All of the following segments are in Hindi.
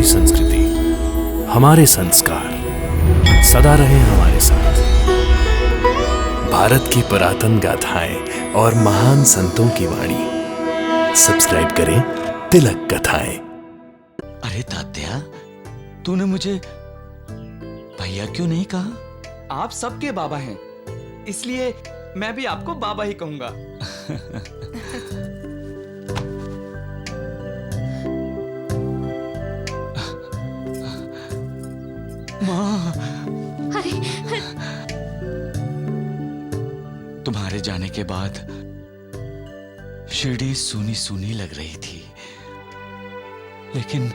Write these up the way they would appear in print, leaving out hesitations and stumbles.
हमारी संस्कृति, हमारे संस्कार सदा रहे हमारे साथ। भारत की पुरातन गाथाएं और महान संतों की वाणी। सब्सक्राइब करें तिलक कथाएं। अरे तात्या, तूने मुझे भैया क्यों नहीं कहा? आप सबके बाबा हैं, इसलिए मैं भी आपको बाबा ही कहूंगा। माँ, अरे तुम्हारे जाने के बाद शिरडी सूनी सूनी लग रही थी, लेकिन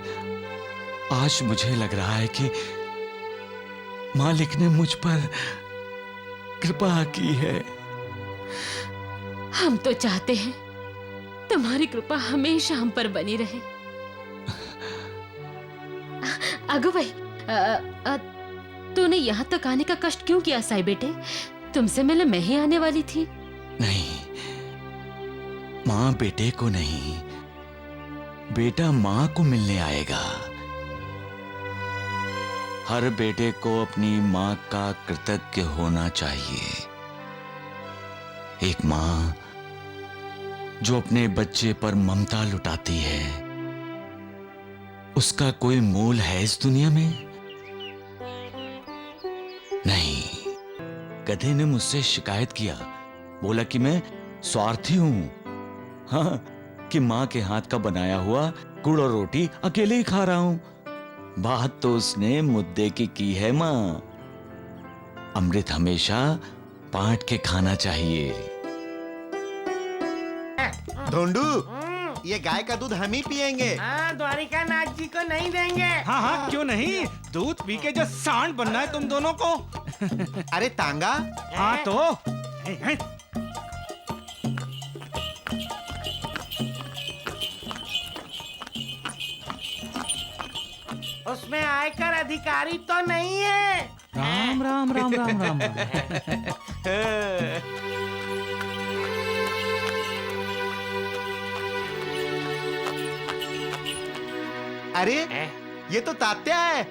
आज मुझे लग रहा है कि मालिक ने मुझ पर कृपा की है। हम तो चाहते हैं तुम्हारी कृपा हमेशा हम पर बनी रहे। अगो भाई, तूने यहाँ तक आने का कष्ट क्यों किया साई बेटे? तुमसे मिले मैं ही आने वाली थी। नहीं, माँ बेटे को नहीं, बेटा माँ को मिलने आएगा। हर बेटे को अपनी माँ का कृतज्ञ होना चाहिए। एक माँ जो अपने बच्चे पर ममता लुटाती है, उसका कोई मोल है इस दुनिया में? नहीं। गधे ने मुझसे शिकायत किया, बोला कि मैं स्वार्थी हूं। हाँ, कि माँ के हाथ का बनाया हुआ गुड़ और रोटी अकेले ही खा रहा हूं। बात तो उसने मुद्दे की है माँ। अमृत हमेशा बांट के खाना चाहिए। ढोंडू, ये गाय का दूध हम ही पियेंगे। हाँ, द्वारिका नाथ जी को नहीं देंगे। हाँ हाँ, क्यों नहीं? दूध पी के जो सांड बनना है तुम दोनों को। अरे तांगा, हाँ तो उसमें आयकर अधिकारी तो नहीं है। राम राम राम राम राम। अरे ये तो तात्या है।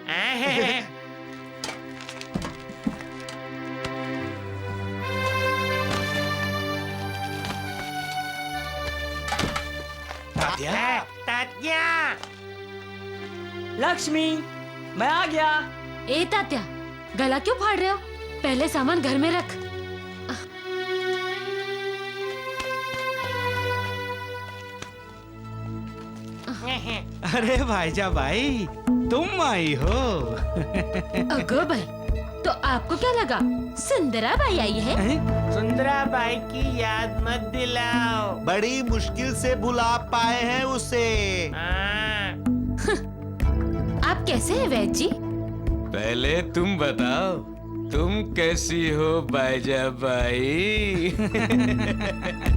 तात्या, लक्ष्मी, मैं आ गया। ए तात्या, गला क्यों फाड़ रहे हो? पहले सामान घर में रख। अरे भाईजा भाई, तुम आई हो। अगो भाई, तो आपको क्या लगा सुंदरा बाई आई है? सुंदरा बाई की याद मत दिलाओ। बड़ी मुश्किल से बुला पाए हैं उसे। हाँ। आप कैसे हैं वैद जी? पहले तुम बताओ, तुम कैसी हो बाईजा बाई?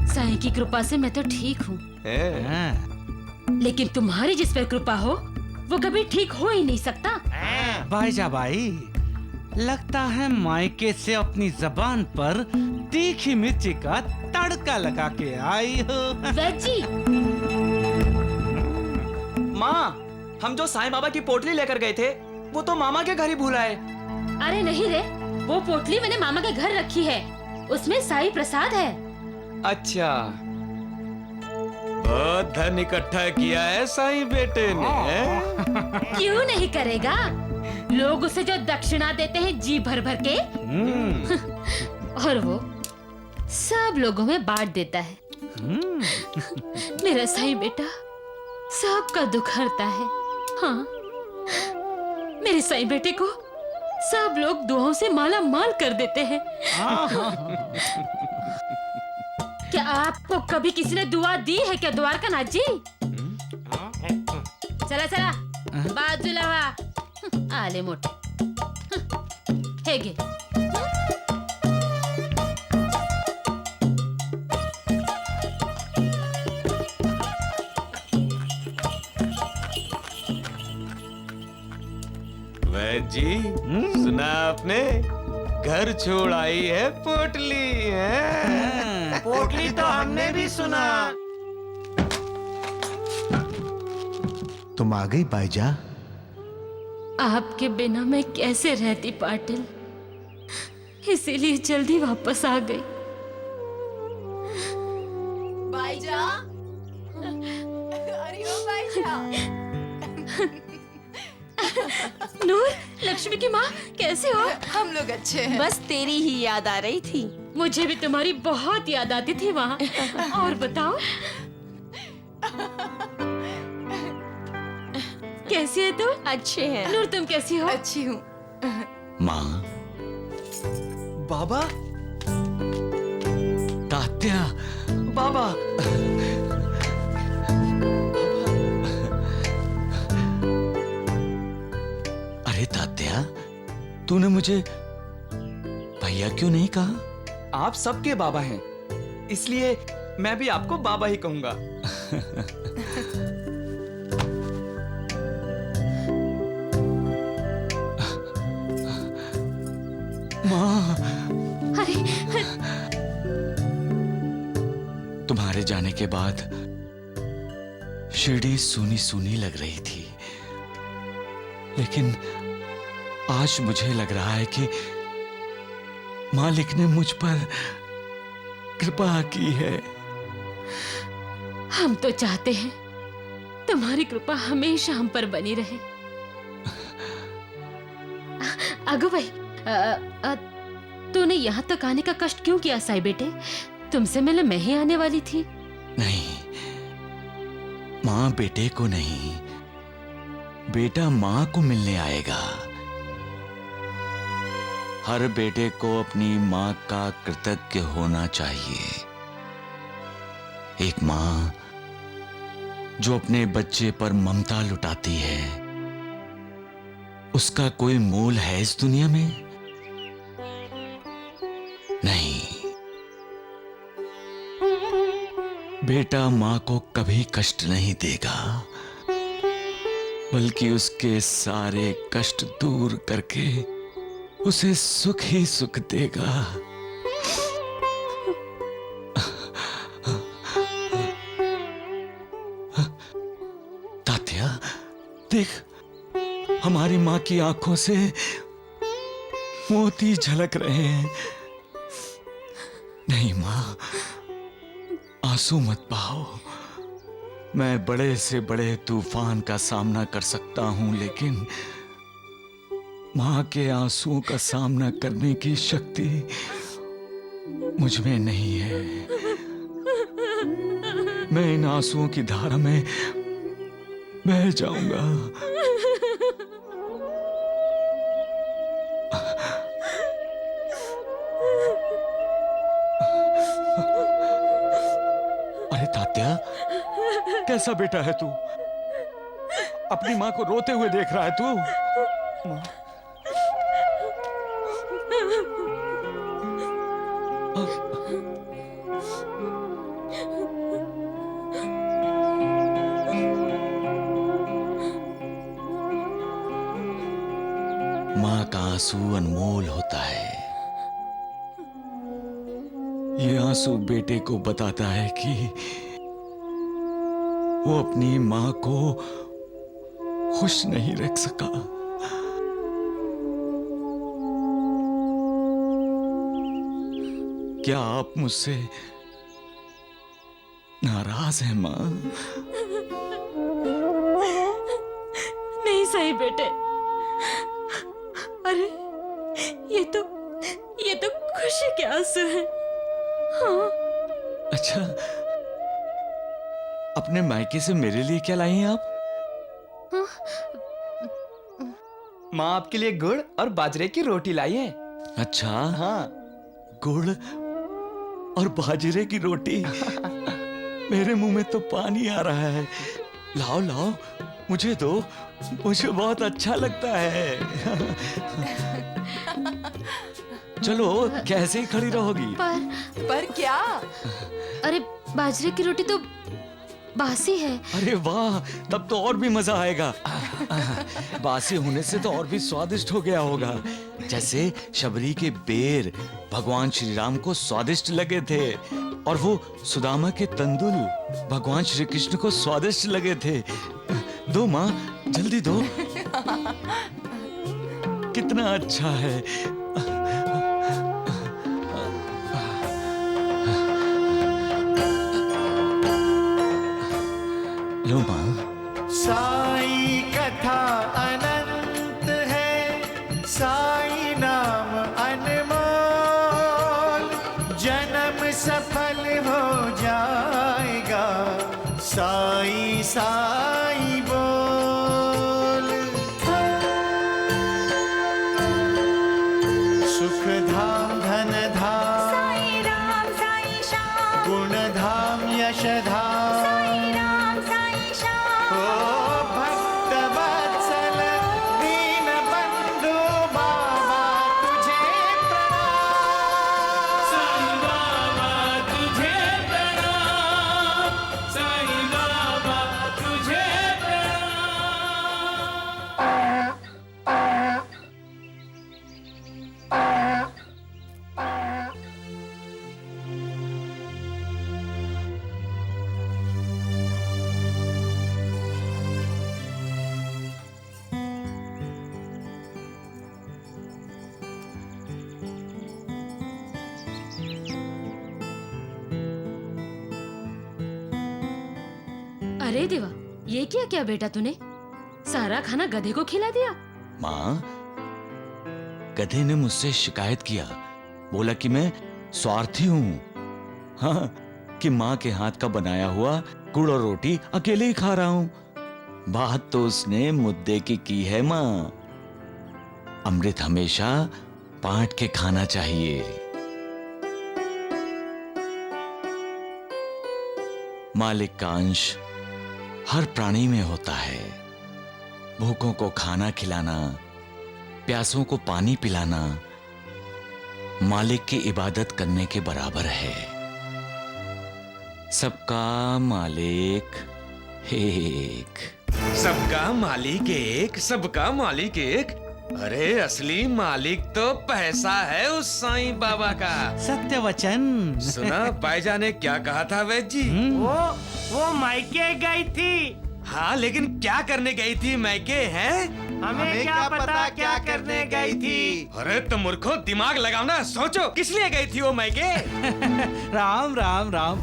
साईं की कृपा से मैं तो ठीक हूँ, हाँ। लेकिन तुम्हारी जिस पर कृपा हो वो कभी ठीक हो ही नहीं सकता। भाईजा भाई, लगता है मायके से अपनी जबान पर तीखी मिर्ची का तड़का लगा के आई हो। वैद जी, माँ, हम जो साईं बाबा की पोटली लेकर गए थे, वो तो मामा के घर ही भूल आए। अरे नहीं रे, वो पोटली मैंने मामा के घर रखी है, उसमें साईं प्रसाद है। अच्छा, बहुत धन इकट्ठा किया है साईं बेटे ने। क्यों नहीं करेगा? लोग उसे जो दक्षिणा देते हैं जी भर भर के, और वो सब लोगों में बांट देता है। मेरा साईं बेटा सबका दुख हरता है। हाँ, मेरे साईं बेटे को सब लोग दुआओं से माला माल कर देते हैं। क्या आपको कभी किसी ने दुआ दी है क्या द्वारका नाथ जी? चला चला, बाजूला व्हा, आले मोठे। हे घे। वैद जी, सुना आपने? घर छोड़ आई है पोटली है। पोटली तो हमने भी सुना। तुम आ गई बाईजा। आपके बिना मैं कैसे रहती पाटिल, इसीलिए जल्दी वापस आ गई। भाईजा, अरे ओ भाईजा। नूर, लक्ष्मी की माँ, कैसे हो? हम लोग अच्छे हैं। बस तेरी ही याद आ रही थी। मुझे भी तुम्हारी बहुत याद आती थी वहाँ। और बताओ, कैसी है तुम? अच्छे हैं। नूर, तुम कैसी हो? अच्छी हूँ। माँ, बाबा, तात्या, बाबा, अरे तात्या, तूने मुझे भैया क्यों नहीं कहा? आप सबके बाबा हैं, इसलिए मैं भी आपको बाबा ही कहूंगा। माँ, अरे, तुम्हारे जाने के बाद शिरडी सूनी सूनी लग रही थी, लेकिन आज मुझे लग रहा है कि मालिक ने मुझ पर कृपा की है। हम तो चाहते हैं तुम्हारी कृपा हमेशा हम पर बनी रहे। अगो भाई, तूने यहाँ तक आने का कष्ट क्यों किया साई बेटे? तुमसे मिलने मैं ही आने वाली थी। नहीं, माँ बेटे को नहीं, बेटा माँ को मिलने आएगा। हर बेटे को अपनी माँ का कृतज्ञ होना चाहिए। एक माँ जो अपने बच्चे पर ममता लुटाती है, उसका कोई मोल है इस दुनिया में? नहीं। बेटा माँ को कभी कष्ट नहीं देगा, बल्कि उसके सारे कष्ट दूर करके उसे सुख ही सुख देगा। तात्या, देख, हमारी माँ की आंखों से मोती झलक रहे हैं। नहीं माँ, आंसू मत बहाओ। मैं बड़े से बड़े तूफान का सामना कर सकता हूं, लेकिन मां के आंसुओं का सामना करने की शक्ति मुझ में नहीं है। मैं इन आंसुओं की धारा में बह जाऊंगा। अरे तात्या, कैसा बेटा है तू? अपनी माँ को रोते हुए देख रहा है तू? माँ का आंसू अनमोल होता है। ये आंसू बेटे को बताता है कि वो अपनी माँ को खुश नहीं रख सका। क्या आप मुझसे नाराज हैं माँ? नहीं सही बेटे। अरे, ये तो खुशी के आंसू हैं। हाँ। अच्छा, अपने मायके से मेरे लिए क्या लाई हैं आप? माँ आपके लिए गुड़ और बाजरे की रोटी लाई है। अच्छा, हाँ। गुड़ और बाजरे की रोटी। मेरे मुंह में तो पानी आ रहा है। लाओ लाओ, मुझे दो, मुझे बहुत अच्छा लगता है। चलो, कैसे ही खड़ी रहोगी? पर क्या? अरे, बाजरे की रोटी तो बासी है। अरे वाह, तब तो और भी मजा आएगा। बासी होने से तो और भी स्वादिष्ट हो गया होगा। जैसे शबरी के बेर भगवान श्री राम को स्वादिष्ट लगे थे, और वो सुदामा के तंदुल भगवान श्री कृष्ण को स्वादिष्ट लगे थे। दो माँ, जल्दी दो। कितना अच्छा है। लो माँ। साई कथा अनंत है, साई नाम अनमोल, जन्म सफल हो जाएगा, साई साई बोल। सुख धाम धन धाम, साई राम साई श्याम, गुण धाम यश धाम, साई राम साई श्याम। ओ भक्त वत्सल दीन बंधु बाबा तुझे प्रणाम। साईं बाबा तुझे प्रणाम, साईं बाबा तुझे अरे देवा, ये क्या क्या बेटा तूने? सारा खाना गधे को खिला दिया। माँ, गधे ने मुझसे शिकायत किया, बोला कि मैं स्वार्थी हूँ। हाँ, कि माँ के हाथ का बनाया हुआ गुड़ और रोटी अकेले ही खा रहा हूँ। बात तो उसने मुद्दे की है माँ। अमृत हमेशा बांट के खाना चाहिए। मालिक का अंश हर प्राणी में होता है। भूखों को खाना खिलाना, प्यासों को पानी पिलाना मालिक की इबादत करने के बराबर है। सबका मालिक एक। सबका मालिक एक, सबका मालिक एक। अरे असली मालिक तो पैसा है उस साईं बाबा का। सत्य वचन। सुना भाईजान ने क्या कहा था वैद जी? वो मायके गई थी। हाँ, लेकिन क्या करने गई थी मायके हैं? हमें क्या पता क्या करने गई थी। अरे तो मूर्खो, दिमाग लगाओ ना, सोचो किस लिए गई थी वो मायके? राम राम राम।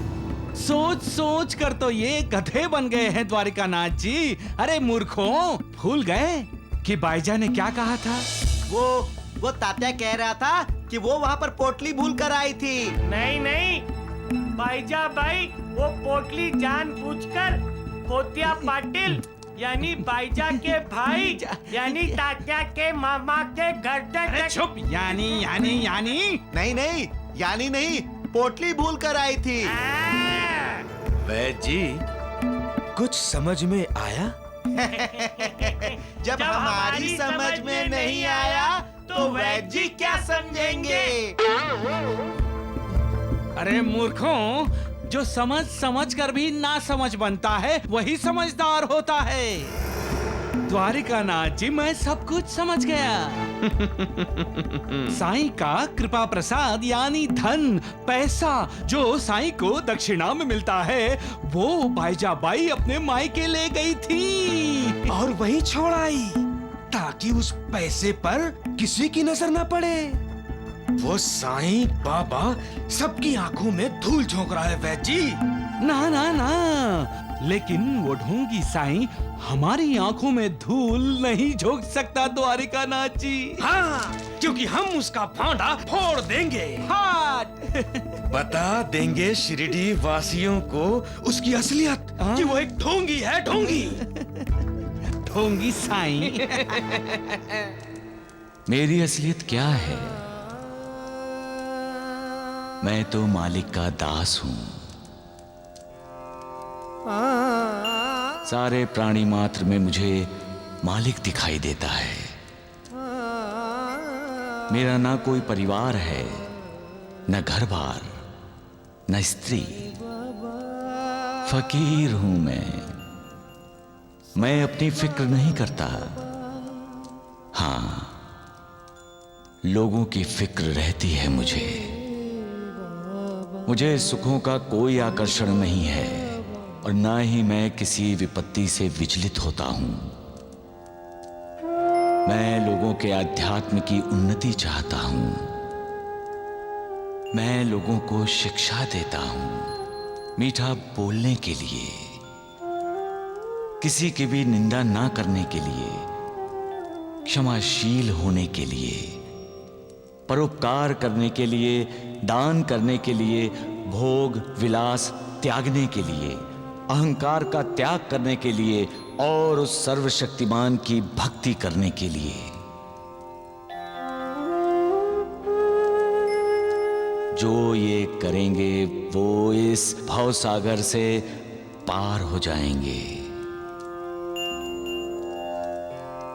सोच सोच कर तो ये गधे बन गए हैं द्वारिकानाथ जी। अरे मूर्खों, भूल गए कि बाईजा ने क्या कहा था? वो तात्या कह रहा था कि वो वहाँ पर पोटली भूल कर आई थी। नहीं नहीं भाईजा भाई, वो पोटली जानबूझकर कोतिया पाटिल यानी बाईजा के भाई यानी तात्या के मामा के गर्दन अरे चुप। यानी यानी नहीं, पोटली भूल कर आई थी। वैद जी, कुछ समझ में आया? जब हमारी समझ में नहीं आया तो वैद जी क्या समझेंगे? अरे मूर्खों, जो समझ समझ कर भी ना समझ बनता है वही समझदार होता है। द्वारिकानाथ जी, मैं सब कुछ समझ गया। साईं का कृपा प्रसाद यानी धन, पैसा जो साईं को दक्षिणा में मिलता है, वो बाईजा बाई अपने मायके ले गई थी और वही छोड़ आई ताकि उस पैसे पर किसी की नजर न पड़े। वो साईं बाबा सबकी आंखों में धूल झोंक रहा है वैद जी। ना ना ना, लेकिन वो ढोंगी साईं हमारी आंखों में धूल नहीं झोंक सकता द्वारिकानाथ जी। हाँ, क्योंकि हम उसका भांडा फोड़ देंगे। हाट। बता देंगे शिरडी वासियों को उसकी असलियत कि वो एक ढोंगी है, ढोंगी। ढोंगी साईं। मेरी असलियत क्या है? मैं तो मालिक का दास हूं। सारे प्राणी मात्र में मुझे मालिक दिखाई देता है। मेरा ना कोई परिवार है, न घर बार, न स्त्री। फकीर हूं मैं अपनी फिक्र नहीं करता। हाँ, लोगों की फिक्र रहती है मुझे सुखों का कोई आकर्षण नहीं है और ना ही मैं किसी विपत्ति से विचलित होता हूं। मैं लोगों के अध्यात्म की उन्नति चाहता हूं। मैं लोगों को शिक्षा देता हूं, मीठा बोलने के लिए, किसी की भी निंदा ना करने के लिए, क्षमाशील होने के लिए, परोपकार करने के लिए, दान करने के लिए, भोग विलास त्यागने के लिए, अहंकार का त्याग करने के लिए और उस सर्वशक्तिमान की भक्ति करने के लिए। जो ये करेंगे वो इस भवसागर से पार हो जाएंगे।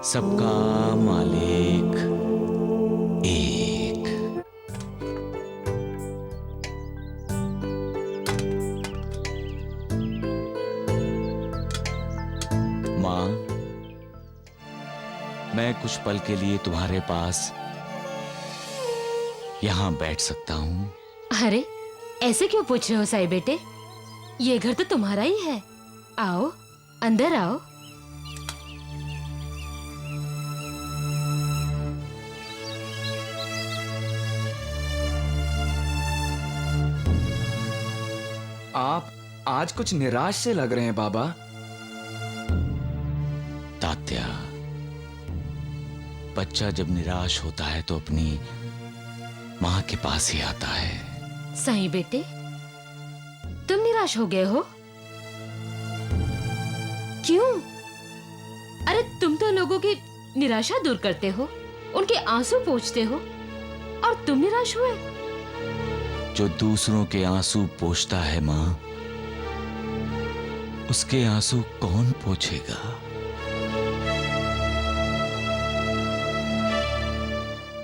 सबका मालिक एक। मां, मैं कुछ पल के लिए तुम्हारे पास यहां बैठ सकता हूं? अरे ऐसे क्यों पूछ रहे हो साई बेटे? ये घर तो तुम्हारा ही है। आओ, अंदर आओ। आप आज कुछ निराश से लग रहे हैं बाबा। तात्या, बच्चा जब निराश होता है तो अपनी मां के पास ही आता है। साई बेटे, तुम निराश हो गए हो? क्यों? अरे तुम तो लोगों की निराशा दूर करते हो, उनके आंसू पोंछते हो, और तुम निराश हुए? जो दूसरों के आंसू पोंछता है मां, उसके आंसू कौन पोंछेगा?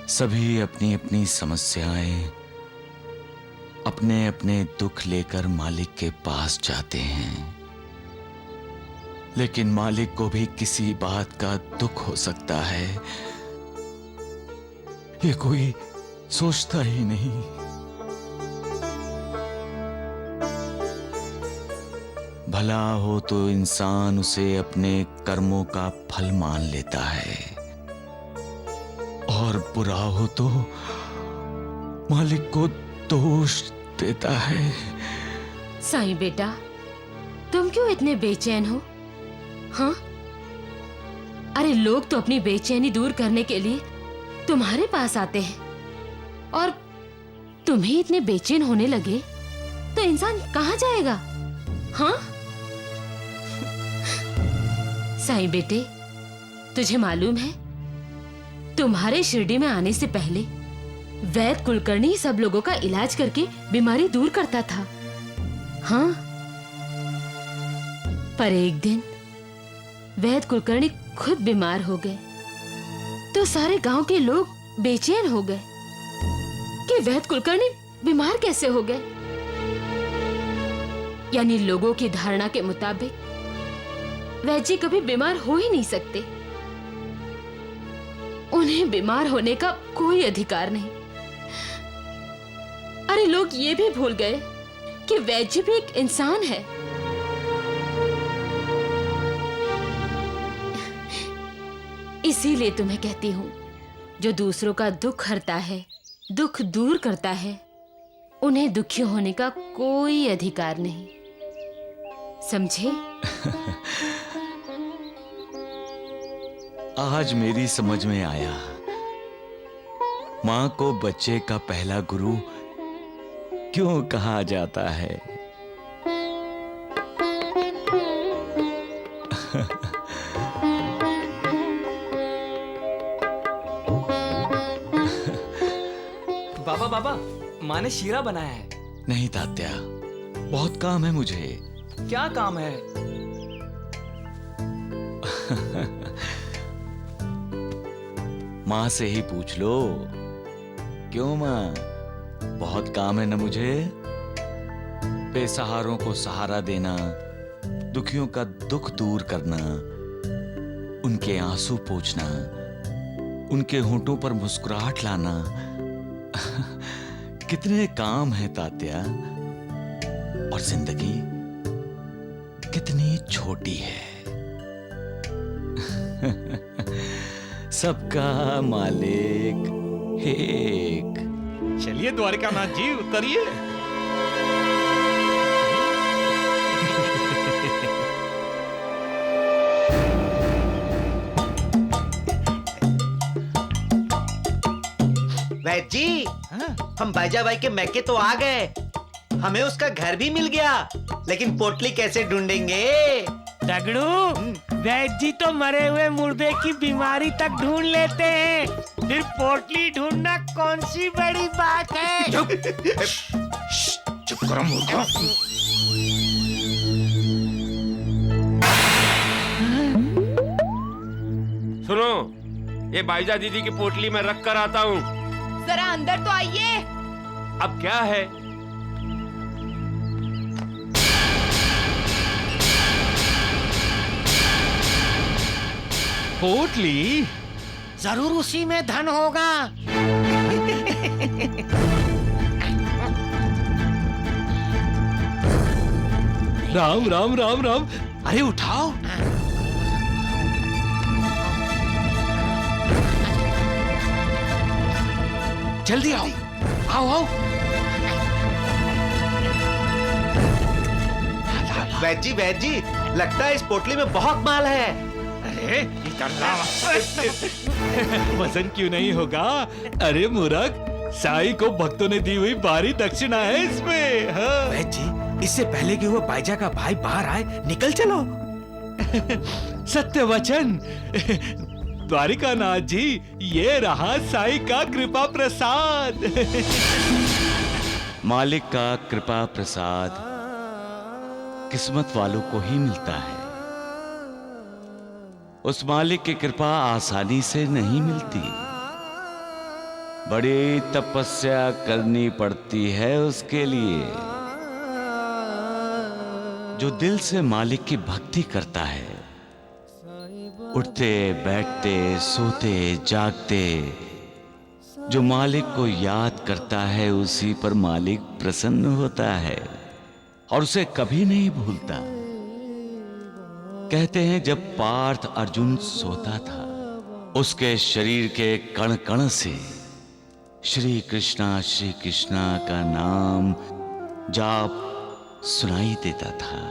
सभी अपनी अपनी समस्याएं, अपने अपने दुख लेकर मालिक के पास जाते हैं, लेकिन मालिक को भी किसी बात का दुख हो सकता है, ये कोई सोचता ही नहीं। भला हो तो इंसान उसे अपने कर्मों का फल मान लेता है, और बुरा हो तो मालिक को दोष देता है। साई बेटा, तुम क्यों इतने बेचैन हो? हाँ? अरे लोग तो अपनी बेचैनी दूर करने के लिए तुम्हारे पास आते हैं, और तुम ही इतने बेचैन होने लगे तो इंसान कहाँ जाएगा? हाँ? साई बेटे, तुझे मालूम है, तुम्हारे शिरडी में आने से पहले वैद्य कुलकर्णी सब लोगों का इलाज करके बीमारी दूर करता था। हाँ, पर एक दिन वैद्य कुलकर्णी खुद बीमार हो गए, तो सारे गांव के लोग बेचैन हो गए कि वैद्य कुलकर्णी बीमार कैसे हो गए। यानी लोगों की धारणा के मुताबिक वैद्य जी कभी बीमार हो ही नहीं सकते, उन्हें बीमार होने का कोई अधिकार नहीं। अरे लोग ये भी भूल गए कि वैद्य जी भी एक इंसान है। इसीलिए तुम्हें कहती हूं, जो दूसरों का दुख हरता है, दुख दूर करता है, उन्हें दुखी होने का कोई अधिकार नहीं। समझे? आज मेरी समझ में आया, मां को बच्चे का पहला गुरु क्यों कहा जाता है। बाबा बाबा, माँ ने शीरा बनाया है। नहीं तात्या, बहुत काम है मुझे। क्या काम है? माँ से ही पूछ लो। क्यों माँ, बहुत काम है ना मुझे। बेसहारों को सहारा देना, दुखियों का दुख दूर करना, उनके आंसू पोंछना, उनके होंठों पर मुस्कुराहट लाना। कितने काम है तात्या, और जिंदगी कितनी छोटी है। सबका मालिक एक। चलिए द्वारिकानाथ जी उतरिए। वैद जी, हम बाईजा भाई के मैके तो आ गए, हमें उसका घर भी मिल गया, लेकिन पोटली कैसे ढूंढेंगे? दगड़ू, वैद जी तो मरे हुए मुर्दे की बीमारी तक ढूंढ लेते हैं, फिर पोटली ढूंढना कौन सी बड़ी बात है? चुप करो मूर्खों। सुनो, ये बाईजा दीदी की पोटली में रख कर आता हूँ। जरा अंदर तो आइए। अब क्या है? पोटली जरूर उसी में धन होगा। राम राम राम राम। अरे उठाओ। जल्दी आओ, आओ आओ। वैद जी, लगता है इस पोटली में बहुत माल है। अरे वजन क्यों नहीं होगा? अरे मूर्ख, साई को भक्तों ने दी हुई भारी दक्षिणा है इसमें। हाँ। वैद जी, इससे पहले कि वो बाईजा का भाई बाहर आए, निकल चलो। सत्य वचन। द्वारिकानाथ जी, ये रहा साई का कृपा प्रसाद। मालिक का कृपा प्रसाद किस्मत वालों को ही मिलता है। उस मालिक की कृपा आसानी से नहीं मिलती, बड़ी तपस्या करनी पड़ती है उसके लिए। जो दिल से मालिक की भक्ति करता है, उठते बैठते सोते जागते जो मालिक को याद करता है, उसी पर मालिक प्रसन्न होता है और उसे कभी नहीं भूलता। कहते हैं जब पार्थ अर्जुन सोता था, उसके शरीर के कण कण से श्री कृष्णा का नाम जाप सुनाई देता था।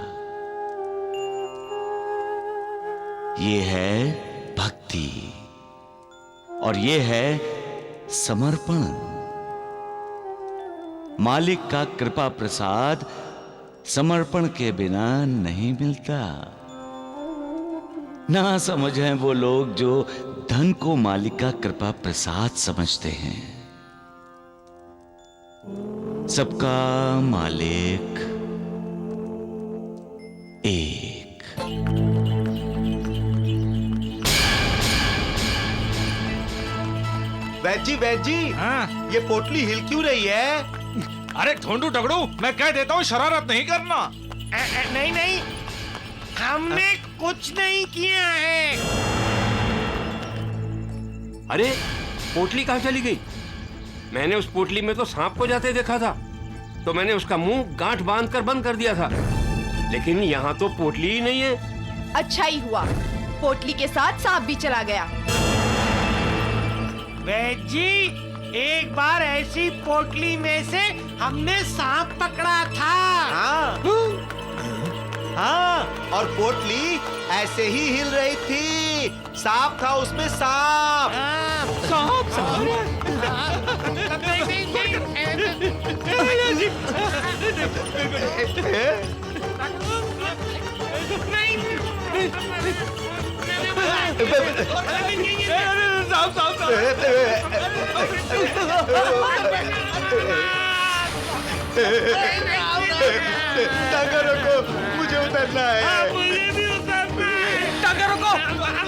ये है भक्ति और ये है समर्पण। मालिक का कृपा प्रसाद समर्पण के बिना नहीं मिलता। ना समझें वो लोग जो धन को मालिक का कृपा प्रसाद समझते हैं। सबका मालिक एक। वैद जी, हाँ? ये पोटली हिल क्यों रही है? अरे ढोंडू टगड़ू, मैं कह देता हूँ शरारत नहीं करना। नहीं नहीं, हमने कुछ नहीं किया है। अरे पोटली कहाँ चली गई? मैंने उस पोटली में तो सांप को जाते देखा था, तो मैंने उसका मुंह गांठ बांधकर बंद कर दिया था, लेकिन यहाँ तो पोटली ही नहीं है। अच्छा ही हुआ, पोटली के साथ सांप भी चला गया। वैद जी, एक बार ऐसी पोटली में से हमने सांप पकड़ा था। हाँ, और पोटली ऐसे ही हिल रही थी। सांप था उसमें, सांप। टांगा रोको, मुझे उतरना है। मुझे भी उतरना है। टांगा रोको।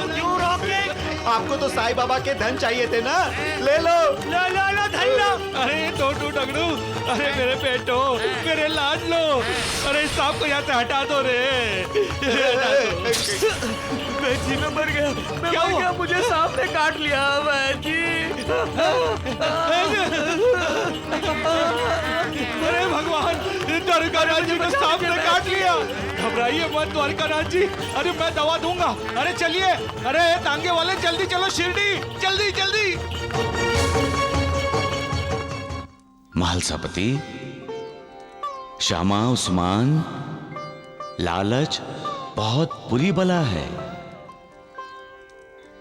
क्यों रोके? आपको तो साईं बाबा के धन चाहिए थे ना, ले लो। लो लो लो, धन लो। अरे टोटू टगड़ू, अरे मेरे पेटो, मेरे लाड लो। अरे सांप को यहाँ से हटा दो रे। वैजी मैं मर गया, मैं क्या मर हुआ? गया, मुझे सांप ने काट लिया वैजी। अरे भगवान, द्वारिकानाथ जी को सांप ने काट लिया। घबराइए मत द्वारिकानाथ जी, अरे मैं दवा दूंगा। अरे चलिए, अरे तांगे वाले जल्दी चलो शिरडी, जल्दी जल्दी। महालसापति, श्यामा उस्मान, लालच बहुत बुरी बला है।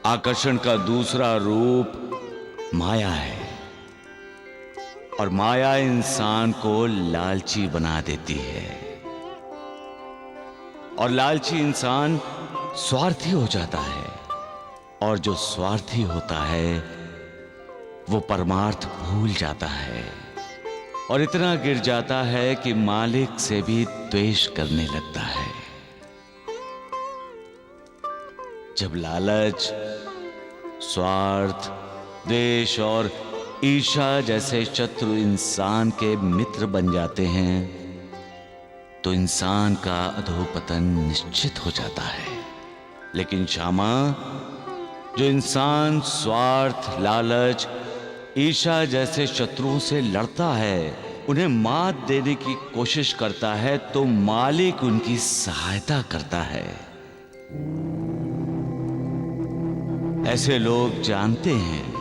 आकर्षण का दूसरा रूप माया है, और माया इंसान को लालची बना देती है, और लालची इंसान स्वार्थी हो जाता है, और जो स्वार्थी होता है वो परमार्थ भूल जाता है, और इतना गिर जाता है कि मालिक से भी द्वेष करने लगता है। जब लालच, स्वार्थ, द्वेष और ईर्ष्या जैसे शत्रु इंसान के मित्र बन जाते हैं तो इंसान का अधोपतन निश्चित हो जाता है। लेकिन श्यामा, जो इंसान स्वार्थ, लालच, ईर्ष्या जैसे शत्रुओं से लड़ता है, उन्हें मात देने की कोशिश करता है, तो मालिक उनकी सहायता करता है। ऐसे लोग जानते हैं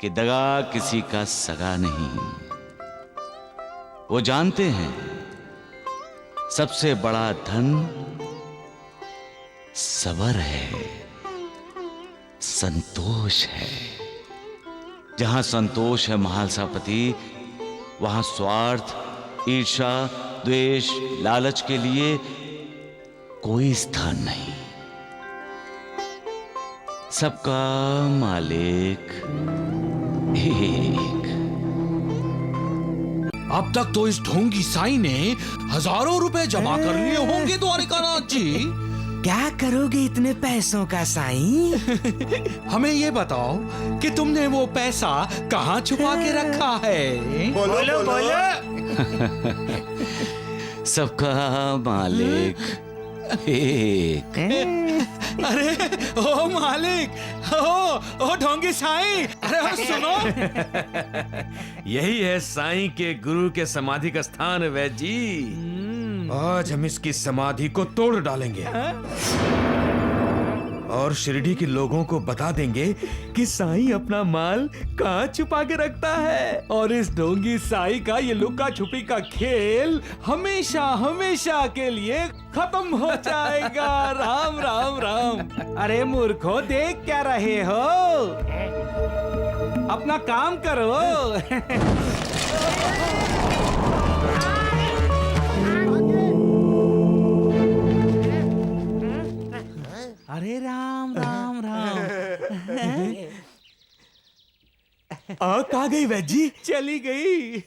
कि दगा किसी का सगा नहीं। वो जानते हैं सबसे बड़ा धन सबर है, संतोष है। जहां संतोष है महालसापति, वहां स्वार्थ, ईर्ष्या, द्वेष, लालच के लिए कोई स्थान नहीं। सबका मालिक एक। अब तक तो इस ढोंगी साई ने हजारों रुपए जमा कर लिए होंगे द्वारिकानाथ जी। क्या करोगे इतने पैसों का साईं? हमें ये बताओ कि तुमने वो पैसा कहाँ छुपा के रखा है? बोलो बोलो। सबका मालिक एक। अरे ओ मालिक, ओ ढोंगी साई, अरे सुनो। यही है साईं के गुरु के समाधि का स्थान है वैद्य जी। आज हम इसकी समाधि को तोड़ डालेंगे और शिरडी के लोगों को बता देंगे कि साईं अपना माल कहाँ छुपा के रखता है। और इस ढोंगी साई का ये लुका छुपी का खेल हमेशा हमेशा के लिए खत्म हो जाएगा। राम राम राम। अरे मूर्खो, देख क्या रहे हो? अपना काम करो। अरे राम राम राम। आग कहाँ गई वैद्य जी? चली गई।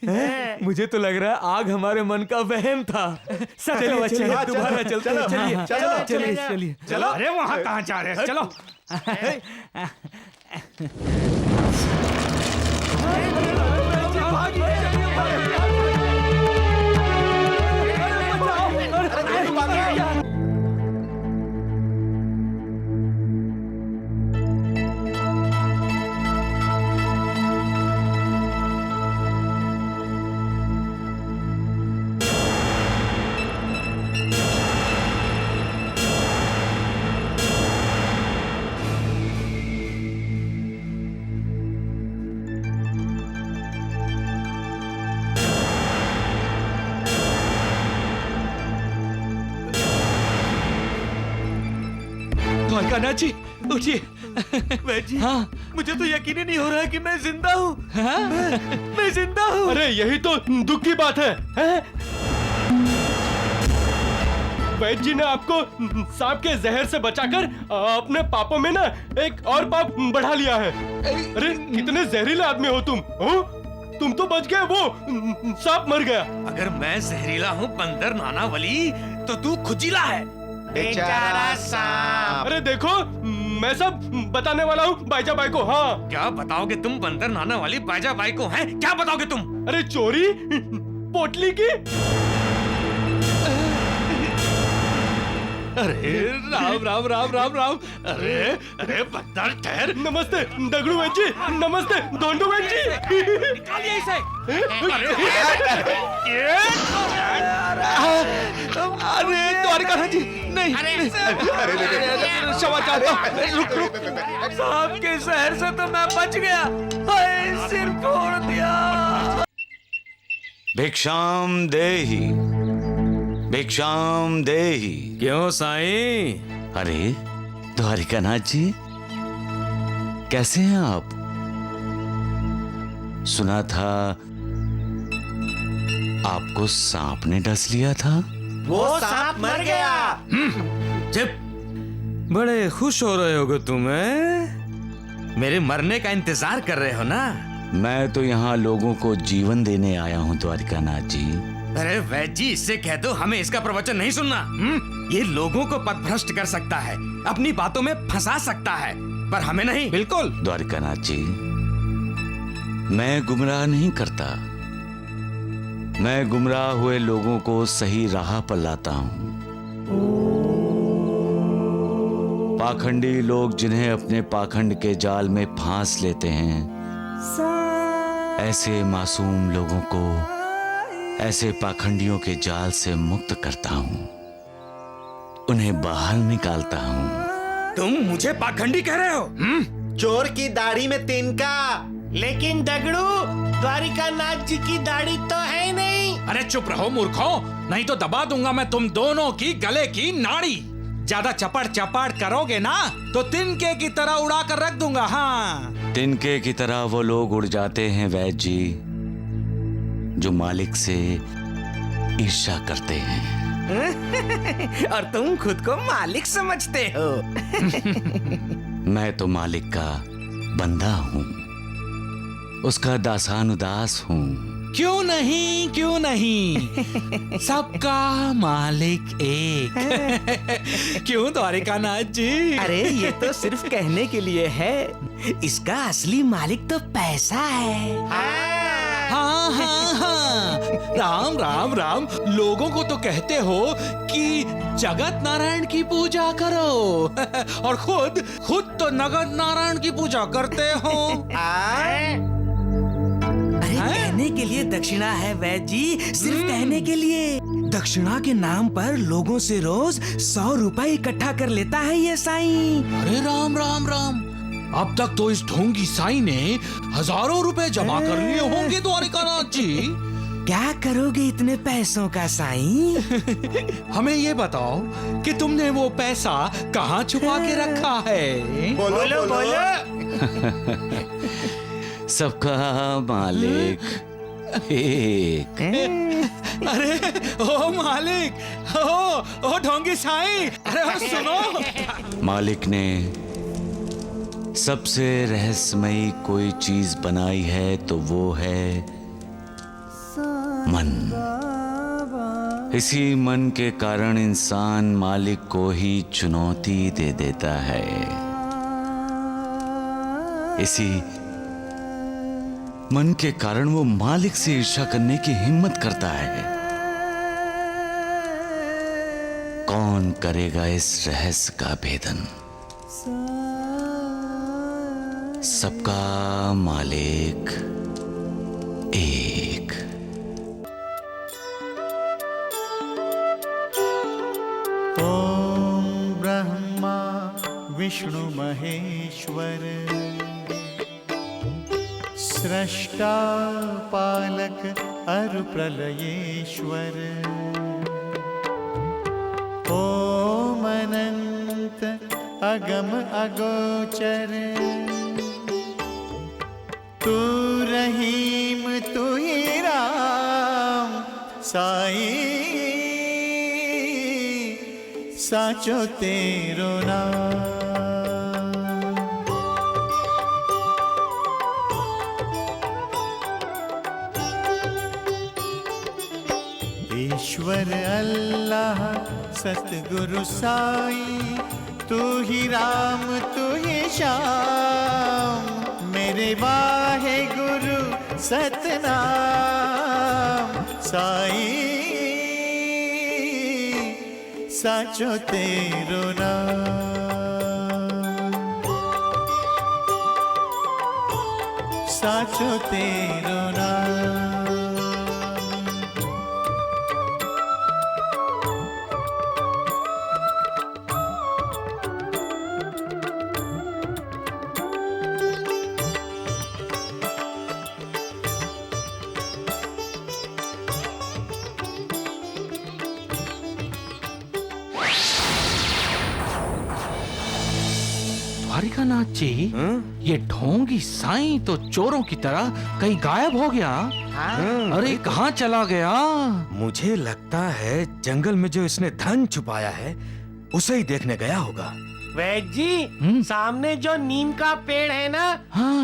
मुझे तो लग रहा है आग हमारे मन का वहम था। चलिए चलिए, दोबारा चलते हैं। चलिए चलो। अरे वहाँ कहाँ जा रहे हैं? चलो। द्वारकानाथ जी उठिए। वैद्य जी, हाँ? मुझे तो यकीन ही नहीं हो रहा है कि मैं जिंदा हूँ। मैं जिंदा हूँ। अरे यही तो दुख की बात है? वैद्य जी ने आपको सांप के जहर से बचाकर अपने पापों में ना एक और पाप बढ़ा लिया है। अरे कितने जहरीले आदमी हो तुम, हो? तुम तो बच गए, वो सांप मर गया। अगर मैं जहरीला हूँ बंदर नानावली, तो तू खुजीला है। बेचारा सांप। अरे देखो, मैं सब बताने वाला हूँ बाईजा बाई को। हाँ, क्या बताओगे तुम बंदर नानावली बाजा बाई को? हैं? क्या बताओगे तुम? अरे चोरी पोटली की। अरे राम राम राम राम राम। अरे अरे बंदर ठहर। नमस्ते दगड़ू भाई जी, नमस्ते धोंडू भाई जी। निकालिए इसे। अरे द्वारिका जी नहीं। अरे क्षमा चाहता हूँ। रुक रुक। सांप के शहर से तो मैं बच गया, हाय सिर फोड़ दिया। भिक्षाम देहि, भिक्षाम देहि। क्यों साईं? अरे द्वारिकानाथ जी, कैसे हैं आप? सुना था आपको सांप ने डस लिया था। वो सांप मर गया। चुप। बड़े खुश हो रहे होगे तुम्हें, मेरे मरने का इंतजार कर रहे हो ना? मैं तो यहाँ लोगों को जीवन देने आया हूँ द्वारिकानाथ जी। अरे वैद्य जी, इससे कह दो हमें इसका प्रवचन नहीं सुनना। ये लोगों को पथभ्रष्ट कर सकता है, अपनी बातों में फंसा सकता है, पर हमें नहीं। बिल्कुल। द्वारिकानाथ जी, मैं गुमराह नहीं करता, मैं गुमराह हुए लोगों को सही राह पर लाता हूँ। पाखंडी लोग जिन्हें अपने पाखंड के जाल में फांस लेते हैं, ऐसे मासूम लोगों को ऐसे पाखंडियों के जाल से मुक्त करता हूँ, उन्हें बाहर निकालता हूँ। तुम मुझे पाखंडी कह रहे हो? चोर की दाढ़ी में तिनका। लेकिन दगड़ू, द्वारिकानाथ जी की दाढ़ी तो है नहीं। अरे चुप रहो मूर्खों, नहीं तो दबा दूंगा मैं तुम दोनों की गले की नाड़ी। ज्यादा चपड़ चपड़ करोगे ना तो तिनके की तरह उड़ा कर रख दूंगा। हाँ, तिनके की तरह वो लोग उड़ जाते हैं वैद्य जी, जो मालिक से ईर्ष्या करते हैं। और तुम खुद को मालिक समझते हो। मैं तो मालिक का बंदा हूँ, उसका दासानुदास हूँ। क्यों नहीं, क्यों नहीं, सबका मालिक एक। क्यों द्वारिकानाथ जी? अरे ये तो सिर्फ कहने के लिए है, इसका असली मालिक तो पैसा है। हाँ हाँ हाँ, राम राम राम। लोगों को तो कहते हो कि जगत नारायण की पूजा करो, और खुद तो नगद नारायण की पूजा करते हो। अरे कहने के लिए दक्षिणा है वैद्य जी, सिर्फ कहने के लिए। दक्षिणा के नाम पर लोगों से रोज 100 रुपए इकट्ठा कर लेता है ये साईं। अरे राम राम राम, अब तक तो इस ढोंगी साईं ने हजारों रुपए जमा कर लिए होंगे द्वारिकानाथ जी। क्या करोगे इतने पैसों का साईं? हमें ये बताओ कि तुमने वो पैसा कहाँ छुपा के रखा है? बोलो बोलो। सबका मालिक एक। अरे ओ मालिक, ओ ढोंगी साईं, अरे सुनो। मालिक ने सबसे रहस्यमयी कोई चीज बनाई है तो वो है मन। इसी मन के कारण इंसान मालिक को ही चुनौती दे देता है। इसी मन के कारण वो मालिक से ईर्ष्या करने की हिम्मत करता है। कौन करेगा इस रहस्य का भेदन? सबका मालिक एक। ओम ब्रह्मा विष्णु महेश्वर, सृष्टा पालक अरु प्रलयेश्वर। ओम अनंत अगम अगोचर, तू रहीम तू ही राम, साईं साचो तेरो नाम। ईश्वर अल्लाह सतगुरु साईं, तू ही राम तू ही श्याम, मेरे वाहे गुरु सतनाम, साईं साचो तेरो नाम, साचो तेरो नाम। द्वारिकानाथ जी, ये ढोंगी साईं तो चोरों की तरह कहीं गायब हो गया। अरे कहाँ चला गया? मुझे लगता है जंगल में जो इसने धन छुपाया है उसे ही देखने गया होगा। वैद्य जी, सामने जो नीम का पेड़ है ना,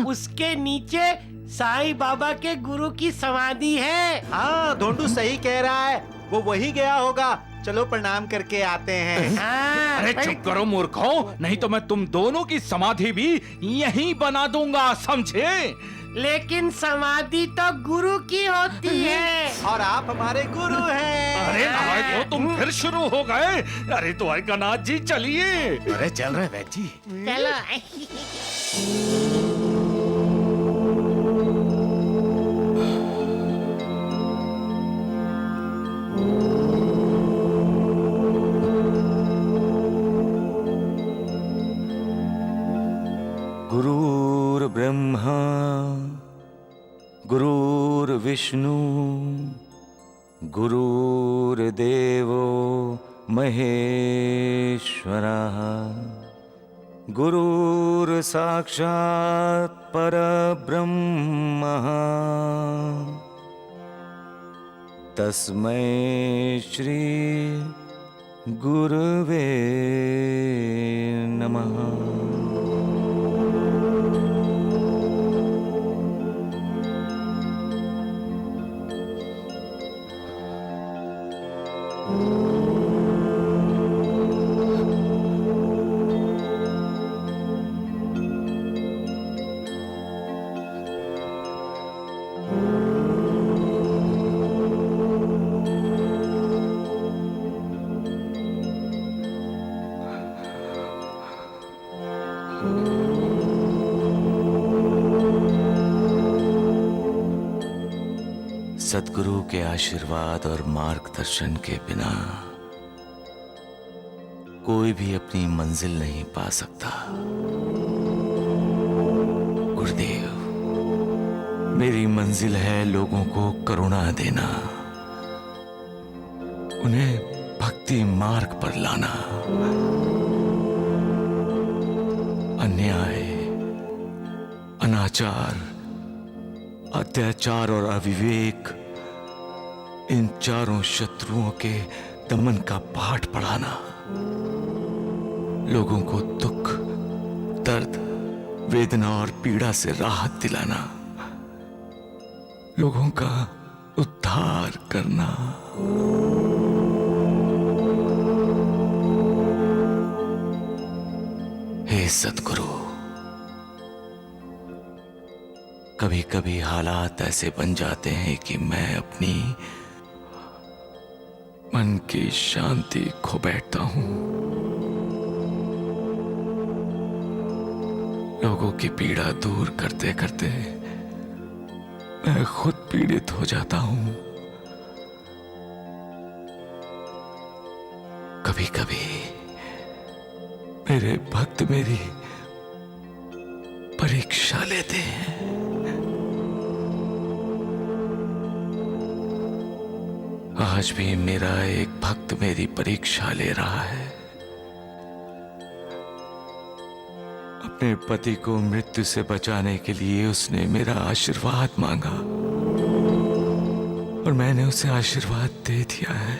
उसके नीचे साईं बाबा के गुरु की समाधि है। हाँ, धोंडू सही कह रहा है, वो वही गया होगा। चलो प्रणाम करके आते हैं। अरे चुप करो मूर्खों, नहीं तो मैं तुम दोनों की समाधि भी यहीं बना दूंगा, समझे? लेकिन समाधि तो गुरु की होती है और आप हमारे गुरु हैं। अरे तो तुम फिर शुरू हो गए। अरे द्वारिकानाथ जी चलिए। अरे चल रहे वैद्य जी। चलो। गुरुर्ब्रह्मा गुरुर्विष्णु गुरुर्देवो महेश्वरः गुरुर्साक्षात् परब्रह्मः तस्मै श्री गुरुवे नमः। सद्गुरु के आशीर्वाद और मार्गदर्शन के बिना कोई भी अपनी मंजिल नहीं पा सकता। गुरुदेव, मेरी मंजिल है लोगों को करुणा देना, उन्हें भक्ति मार्ग पर लाना। अन्याय, अनाचार, अत्याचार और अविवेक, इन चारों शत्रुओं के दमन का पाठ पढ़ाना, लोगों को दुख, दर्द, वेदना और पीड़ा से राहत दिलाना, लोगों का उद्धार करना। हे सद्गुरु, कभी कभी हालात ऐसे बन जाते हैं कि मैं अपनी मन की शांति खो बैठता हूं। लोगों की पीड़ा दूर करते करते मैं खुद पीड़ित हो जाता हूं। कभी कभी मेरे भक्त मेरी परीक्षा लेते हैं। आज भी मेरा एक भक्त मेरी परीक्षा ले रहा है। अपने पति को मृत्यु से बचाने के लिए उसने मेरा आशीर्वाद मांगा और मैंने उसे आशीर्वाद दे दिया है।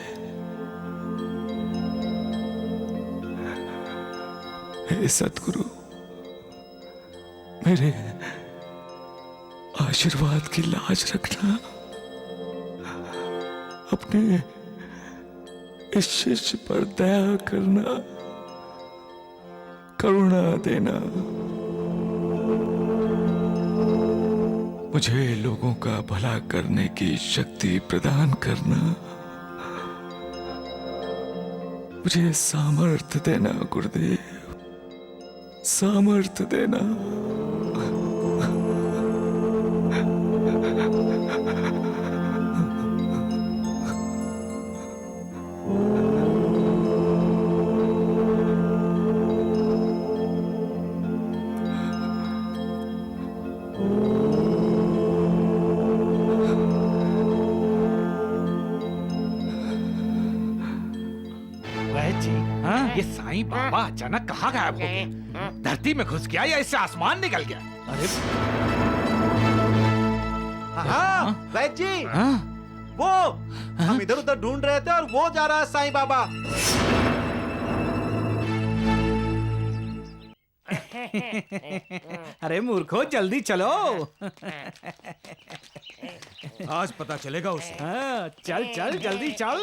हे सद्गुरु, मेरे आशीर्वाद की लाज रखना, अपने इस शिष्य पर दया करना, करुणा देना, मुझे लोगों का भला करने की शक्ति प्रदान करना। मुझे सामर्थ्य देना गुरुदेव, सामर्थ्य देना। ये साईं बाबा अचानक कहाँ गायब हो गए? धरती में घुस गया या इससे आसमान निकल गया? अरे हाँ वैद जी, वो हम इधर उधर ढूंढ रहे थे और वो जा रहा है साईं बाबा। अरे मूर्खो जल्दी चलो। आज पता चलेगा उसे। हाँ, चल चल जल्दी चल।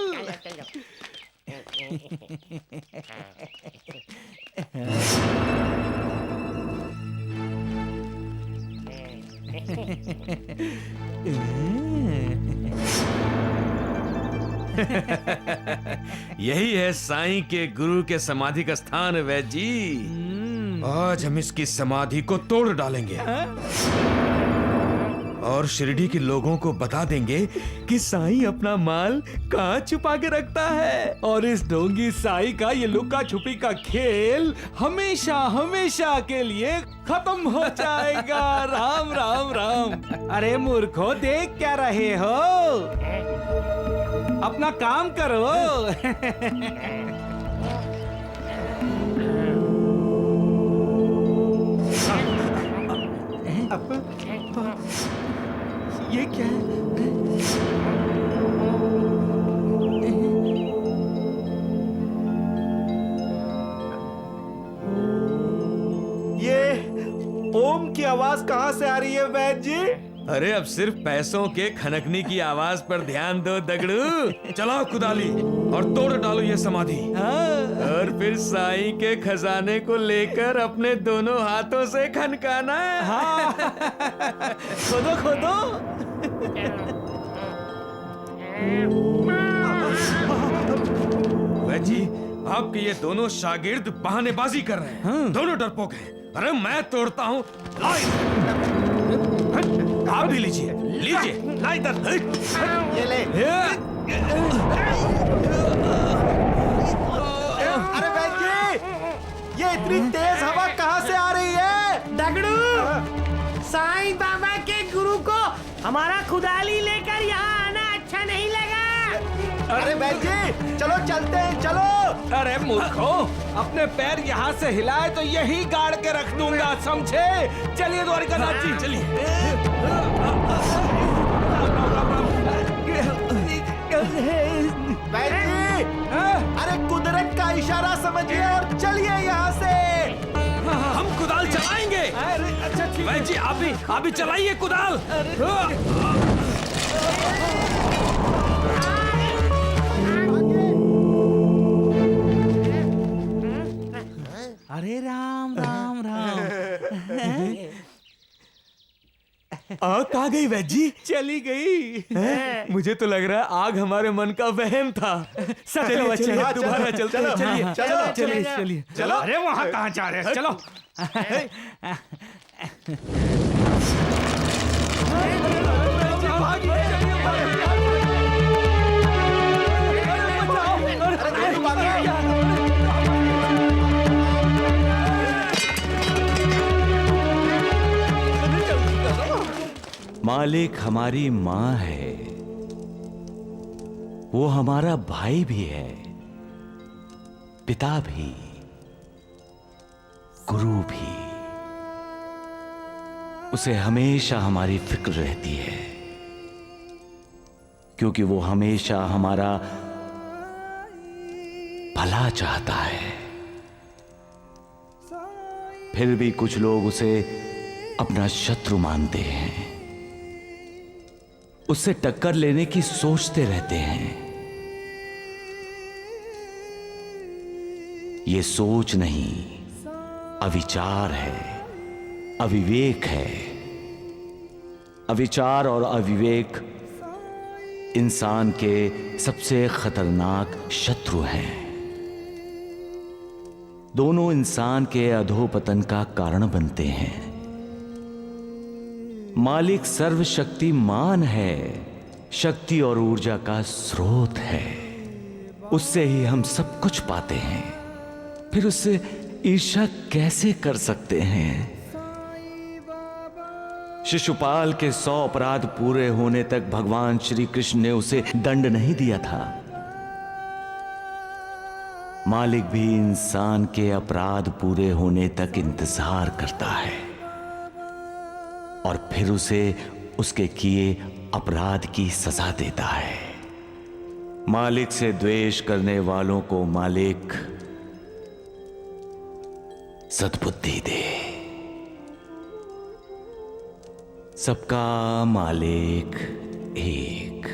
यही है साईं के गुरु के समाधि का स्थान वैद जी। आज हम इसकी समाधि को तोड़ डालेंगे और शिरडी के लोगों को बता देंगे कि साईं अपना माल कहाँ छुपा के रखता है। और इस ढोंगी साईं का ये लुका छुपी का खेल हमेशा हमेशा के लिए खत्म हो जाएगा। राम राम राम। अरे मूर्खो देख क्या रहे हो, अपना काम करो। ये क्या है? ये ओम की आवाज कहाँ से आ रही है वैद जी? अरे अब सिर्फ पैसों के खनकने की आवाज पर ध्यान दो दगड़ू। चलाओ कुदाली और तोड़ डालो ये समाधि। और फिर साईं के खजाने को लेकर अपने दोनों हाथों से खनकाना। हाँ। खोदो खोदो। वैद जी, आपके ये दोनों शागिर्द बहानेबाजी कर रहे हैं। दोनों डरपोक हैं। अरे मैं तोड़ता हूँ। आप भी लीजिए, लीजिए, ला इधर। ये ले। अरे वैद जी, ये इतनी तेज हवा कहाँ से आ रही है? दगड़ू, साईं बाबा के गुरु को हमारा कुदाली लेकर यहाँ आना अच्छा नहीं लगा। अरे वैद जी, चलो चलते हैं, चलो। अरे मूर्खो, अपने पैर यहाँ से हिलाए तो यही गाड़ के रख दूंगा, समझे? चलिए द्वारिकानाथ जी, चलिए। वैद जी, अरे कुदरत का इशारा समझिए और चलिए यहाँ से। हम कुदाल चलाएंगे। अरे अच्छा ठीक है। वैद जी, आप भी चलाइए कुदाल। अरे राम राम राम। आग कहाँ गई वैद जी? चली गई। मुझे तो लग रहा है आग हमारे मन का वहम था। चलिए बच्चे, दोबारा चलते हैं। चलिए चलो। अरे वहाँ कहाँ जा रहे हैं? चलो। मालिक हमारी माँ है, वो हमारा भाई भी है, पिता भी, गुरु भी। उसे हमेशा हमारी फिक्र रहती है, क्योंकि वो हमेशा हमारा भला चाहता है। फिर भी कुछ लोग उसे अपना शत्रु मानते हैं, उससे टक्कर लेने की सोचते रहते हैं। ये सोच नहीं, अविचार है, अविवेक है। अविचार और अविवेक इंसान के सबसे खतरनाक शत्रु हैं। दोनों इंसान के अधोपतन का कारण बनते हैं। मालिक सर्वशक्तिमान है, शक्ति और ऊर्जा का स्रोत है। उससे ही हम सब कुछ पाते हैं, फिर उससे ईर्ष्या कैसे कर सकते हैं? शिशुपाल के 100 अपराध पूरे होने तक भगवान श्री कृष्ण ने उसे दंड नहीं दिया था। मालिक भी इंसान के अपराध पूरे होने तक इंतजार करता है और फिर उसे उसके किए अपराध की सजा देता है। मालिक से द्वेष करने वालों को मालिक सद्बुद्धि दे। सबका मालिक एक।